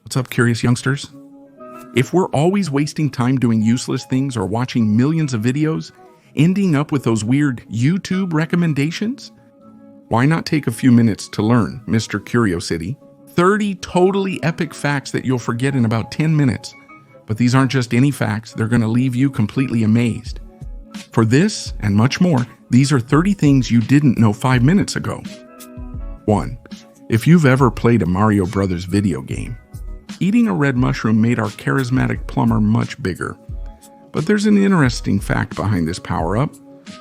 What's up, curious youngsters? If we're always wasting time doing useless things or watching millions of videos, ending up with those weird YouTube recommendations, why not take a few minutes to learn, Mr. Curiosity? 30 totally epic facts that you'll forget in about 10 minutes. But these aren't just any facts, they're going to leave you completely amazed. For this and much more, these are 30 things you didn't know 5 minutes ago. 1. If you've ever played a Mario Brothers video game, eating a red mushroom made our charismatic plumber much bigger. But there's an interesting fact behind this power-up.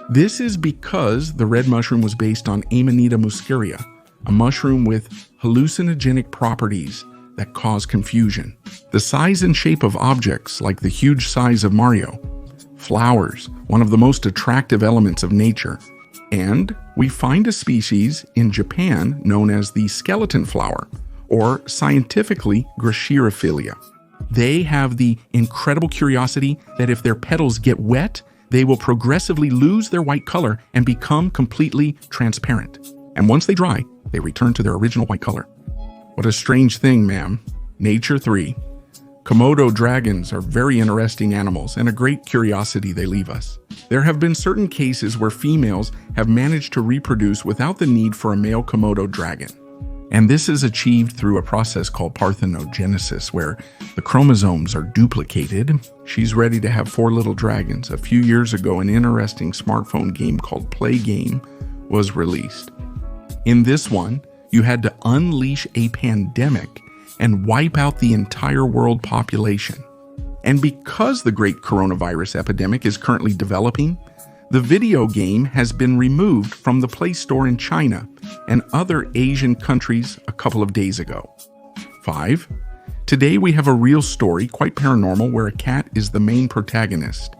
This is because the red mushroom was based on Amanita muscaria, a mushroom with hallucinogenic properties that cause confusion. The size and shape of objects, like the huge size of Mario, flowers, one of the most attractive elements of nature, and we find a species in Japan known as the skeleton flower, or scientifically Grachierophilia. They have the incredible curiosity that if their petals get wet, they will progressively lose their white color and become completely transparent. And once they dry, they return to their original white color. What a strange thing, ma'am. Nature 3. Komodo dragons are very interesting animals and a great curiosity they leave us. There have been certain cases where females have managed to reproduce without the need for a male Komodo dragon. And this is achieved through a process called parthenogenesis, where the chromosomes are duplicated. She's ready to have 4 little dragons. A few years ago, an interesting smartphone game called Play Game was released. In this one, you had to unleash a pandemic and wipe out the entire world population. And because the great coronavirus epidemic is currently developing, the video game has been removed from the Play Store in China and other Asian countries a couple of days ago. 5. Today we have a real story, quite paranormal, where a cat is the main protagonist.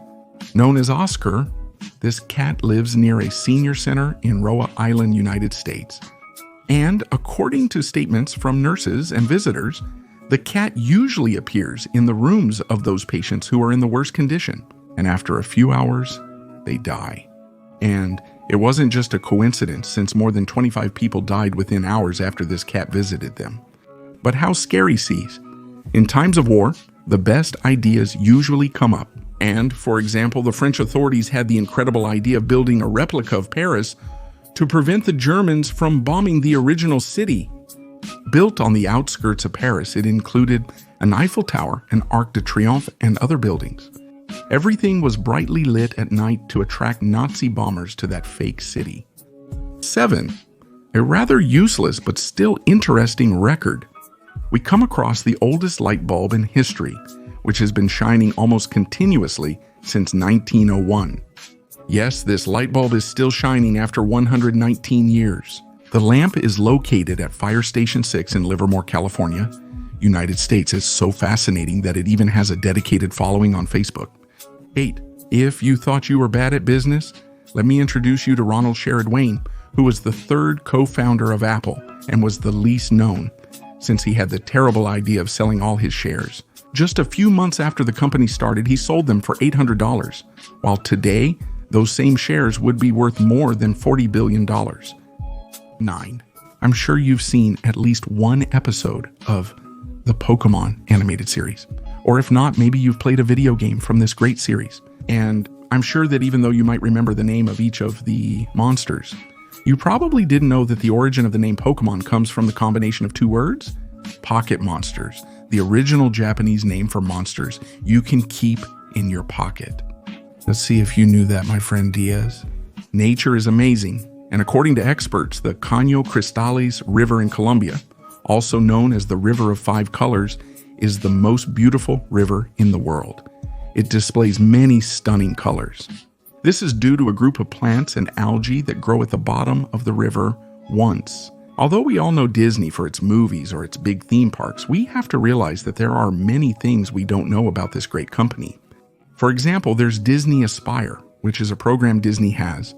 Known as Oscar, this cat lives near a senior center in Roa Island, United States. And according to statements from nurses and visitors, the cat usually appears in the rooms of those patients who are in the worst condition. And after a few hours, they die. And it wasn't just a coincidence, since more than 25 people died within hours after this cat visited them. But how scary sees. In times of war, the best ideas usually come up. And, for example, the French authorities had the incredible idea of building a replica of Paris to prevent the Germans from bombing the original city. Built on the outskirts of Paris, it included an Eiffel Tower, an Arc de Triomphe, and other buildings. Everything was brightly lit at night to attract Nazi bombers to that fake city. 7. A rather useless but still interesting record. We come across the oldest light bulb in history, which has been shining almost continuously since 1901. Yes, this light bulb is still shining after 119 years. The lamp is located at Fire Station 6 in Livermore, California, United States. Is so fascinating that it even has a dedicated following on Facebook. 8. If you thought you were bad at business, let me introduce you to Ronald Sherrod Wayne, who was the 3rd co-founder of Apple and was the least known, since he had the terrible idea of selling all his shares. Just a few months after the company started, he sold them for $800, while today, those same shares would be worth more than $40 billion. 9. I'm sure you've seen at least one episode of the Pokemon animated series. Or if not, maybe you've played a video game from this great series. And I'm sure that even though you might remember the name of each of the monsters, you probably didn't know that the origin of the name Pokemon comes from the combination of 2 words. Pocket monsters, the original Japanese name for monsters you can keep in your pocket. Let's see if you knew that, my friend Diaz. Nature is amazing, and according to experts, the Caño Cristales River in Colombia, also known as the River of 5 Colors, is the most beautiful river in the world. It displays many stunning colors. This is due to a group of plants and algae that grow at the bottom of the river once. Although we all know Disney for its movies or its big theme parks, we have to realize that there are many things we don't know about this great company. For example, there's Disney Aspire, which is a program Disney has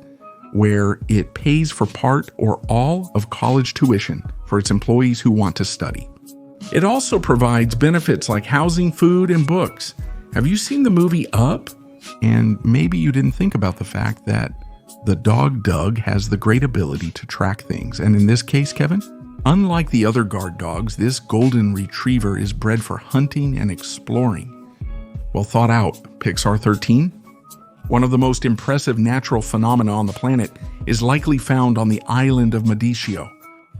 where it pays for part or all of college tuition for its employees who want to study. It also provides benefits like housing, food, and books. Have you seen the movie Up? And maybe you didn't think about the fact that the dog Doug has the great ability to track things. And in this case, Kevin, Unlike the other guard dogs, this golden retriever is bred for hunting and exploring. Well thought out, Pixar 13? One of the most impressive natural phenomena on the planet is likely found on the island of Mauricio.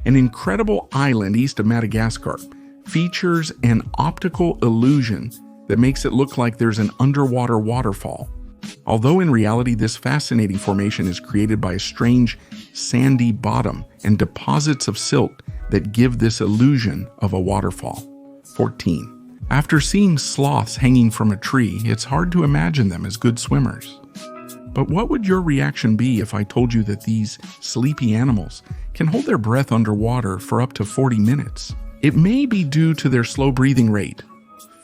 An incredible island east of Madagascar features an optical illusion that makes it look like there's an underwater waterfall. Although in reality this fascinating formation is created by a strange sandy bottom and deposits of silt that give this illusion of a waterfall. 14. After seeing sloths hanging from a tree, it's hard to imagine them as good swimmers. But what would your reaction be if I told you that these sleepy animals can hold their breath underwater for up to 40 minutes? It may be due to their slow breathing rate,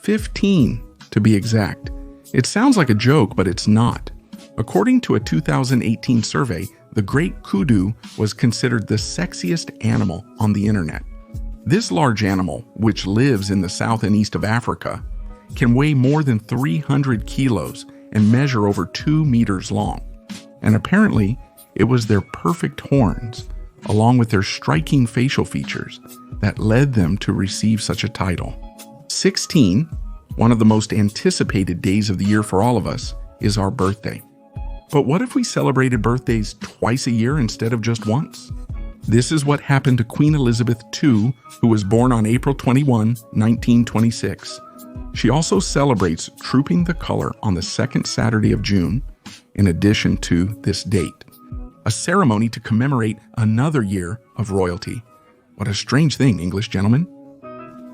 15 to be exact. It sounds like a joke, but it's not. According to a 2018 survey, the great kudu was considered the sexiest animal on the internet. This large animal, which lives in the south and east of Africa, can weigh more than 300 kilos and measure over 2 meters long. And apparently, it was their perfect horns, along with their striking facial features, that led them to receive such a title. 16, one of the most anticipated days of the year for all of us, is our birthday. But what if we celebrated birthdays twice a year instead of just once? This is what happened to Queen Elizabeth II, who was born on April 21, 1926. She also celebrates Trooping the Color on the second Saturday of June, in addition to this date, a ceremony to commemorate another year of royalty. What a strange thing, English gentlemen.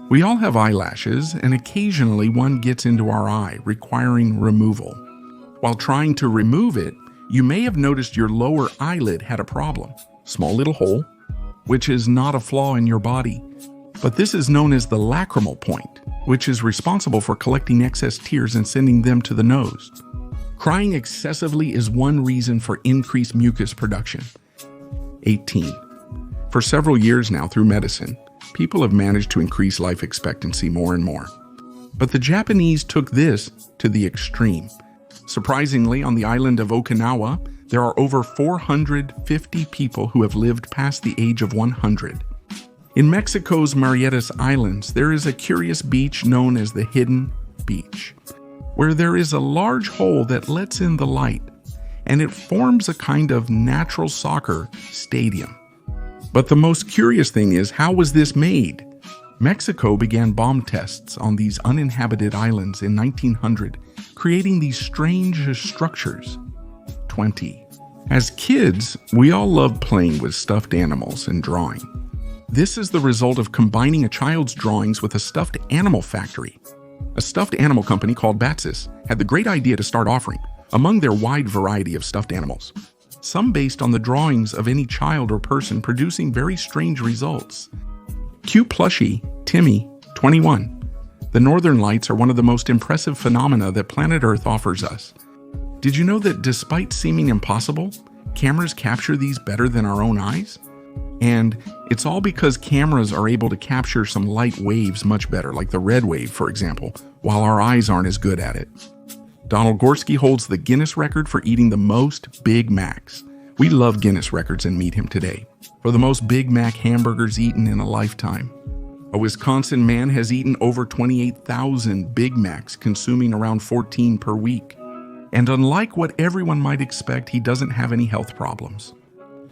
We all have eyelashes, and occasionally one gets into our eye, requiring removal. While trying to remove it, you may have noticed your lower eyelid had a problem. Small little hole, which is not a flaw in your body. But this is known as the lacrimal point, which is responsible for collecting excess tears and sending them to the nose. Crying excessively is one reason for increased mucus production. 18. For several years now through medicine, people have managed to increase life expectancy more and more. But the Japanese took this to the extreme. Surprisingly, on the island of Okinawa, there are over 450 people who have lived past the age of 100. In Mexico's Marietas Islands, there is a curious beach known as the Hidden Beach, where there is a large hole that lets in the light, and it forms a kind of natural soccer stadium. But the most curious thing is, how was this made? Mexico began bomb tests on these uninhabited islands in 1900, creating these strange structures. 20. As kids, we all love playing with stuffed animals and drawing. This is the result of combining a child's drawings with a stuffed animal factory. A stuffed animal company called Batsis had the great idea to start offering, among their wide variety of stuffed animals, some based on the drawings of any child or person, producing very strange results. Cute plushie, Timmy, 21. The northern lights are one of the most impressive phenomena that planet Earth offers us. Did you know that despite seeming impossible, cameras capture these better than our own eyes? And it's all because cameras are able to capture some light waves much better, like the red wave, for example, while our eyes aren't as good at it. Donald Gorski holds the Guinness record for eating the most Big Macs. We love Guinness records and meet him today for the most Big Mac hamburgers eaten in a lifetime. A Wisconsin man has eaten over 28,000 Big Macs, consuming around 14 per week. And unlike what everyone might expect, he doesn't have any health problems.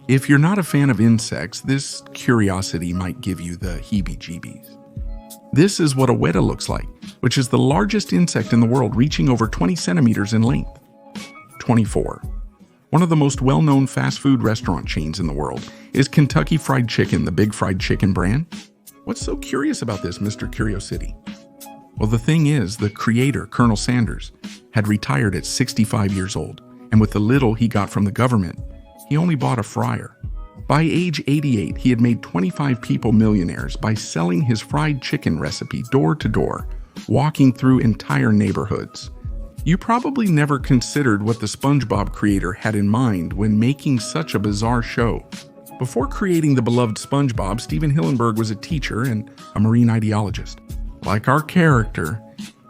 If you're not a fan of insects, this curiosity might give you the heebie-jeebies. This is what a weta looks like, which is the largest insect in the world, reaching over 20 centimeters in length. 24. One of the most well-known fast food restaurant chains in the world is Kentucky Fried Chicken, the Big Fried Chicken brand. What's so curious about this, Mr. Curiosity? Well, the thing is, the creator, Colonel Sanders, had retired at 65 years old, and with the little he got from the government, he only bought a fryer. By age 88, he had made 25 people millionaires by selling his fried chicken recipe door to door, walking through entire neighborhoods. You probably never considered what the SpongeBob creator had in mind when making such a bizarre show. Before creating the beloved SpongeBob, Steven Hillenburg was a teacher and a marine ideologist. Like our character,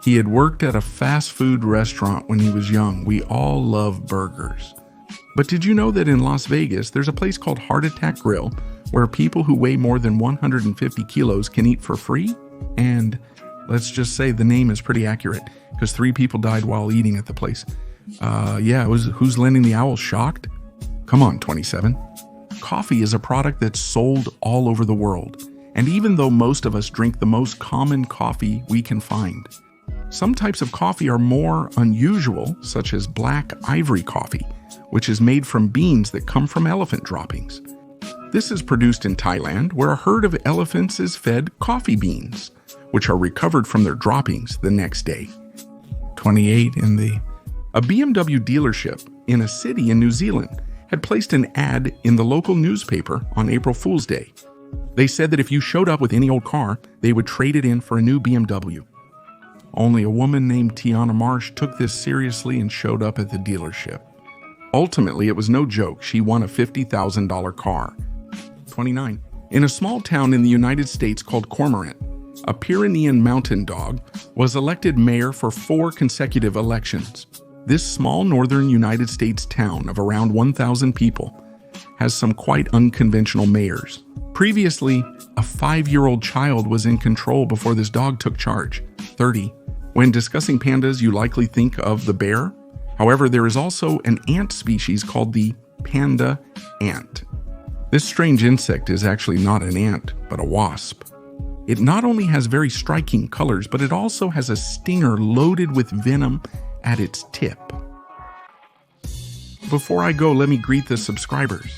he had worked at a fast food restaurant when he was young. We all love burgers. But did you know that in Las Vegas, there's a place called Heart Attack Grill, where people who weigh more than 150 kilos can eat for free. And let's just say the name is pretty accurate, because 3 people died while eating at the place. Yeah, it was Who's Lending the Owl Shocked? Come on, 27. Coffee is a product that's sold all over the world. And even though most of us drink the most common coffee we can find, some types of coffee are more unusual, such as black ivory coffee, which is made from beans that come from elephant droppings. This is produced in Thailand, where a herd of elephants is fed coffee beans, which are recovered from their droppings the next day. 28 in the... A BMW dealership in a city in New Zealand had placed an ad in the local newspaper on April Fool's Day. They said that if you showed up with any old car, they would trade it in for a new BMW. Only a woman named Tiana Marsh took this seriously and showed up at the dealership. Ultimately, it was no joke. She won a $50,000 car. 29. In a small town in the United States called Cormorant, a Pyrenean mountain dog was elected mayor for 4 consecutive elections. This small northern United States town of around 1,000 people has some quite unconventional mayors. Previously, a 5-year-old child was in control before this dog took charge. 30. When discussing pandas, you likely think of the bear. However, there is also an ant species called the panda ant. This strange insect is actually not an ant, but a wasp. It not only has very striking colors, but it also has a stinger loaded with venom at its tip. Before I go, let me greet the subscribers.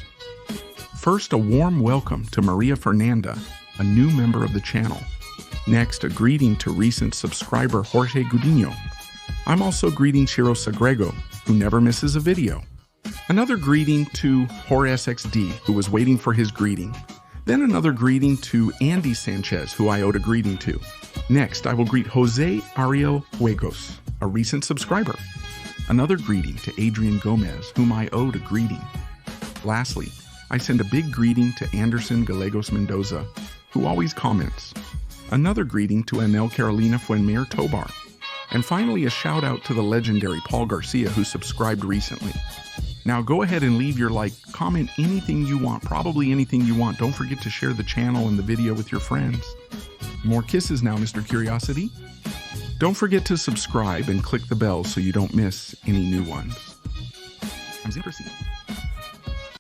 First, a warm welcome to Maria Fernanda, a new member of the channel. Next, a greeting to recent subscriber Jorge Gudino. I'm also greeting Shiro Sagrego, who never misses a video. Another greeting to HorSXD, who was waiting for his greeting. Then another greeting to Andy Sanchez, who I owed a greeting to. Next, I will greet Jose Ariel Juegos, a recent subscriber. Another greeting to Adrian Gomez, whom I owed a greeting. Lastly, I send a big greeting to Anderson Gallegos Mendoza, who always comments. Another greeting to Anel Carolina Fuenmayor Tobar. And finally, a shout out to the legendary Paul Garcia, who subscribed recently. Now go ahead and leave your like, comment anything you want, probably anything you want. Don't forget to share the channel and the video with your friends. More kisses now, Mr. Curiosity. Don't forget to subscribe and click the bell so you don't miss any new ones. I'm Zipper C.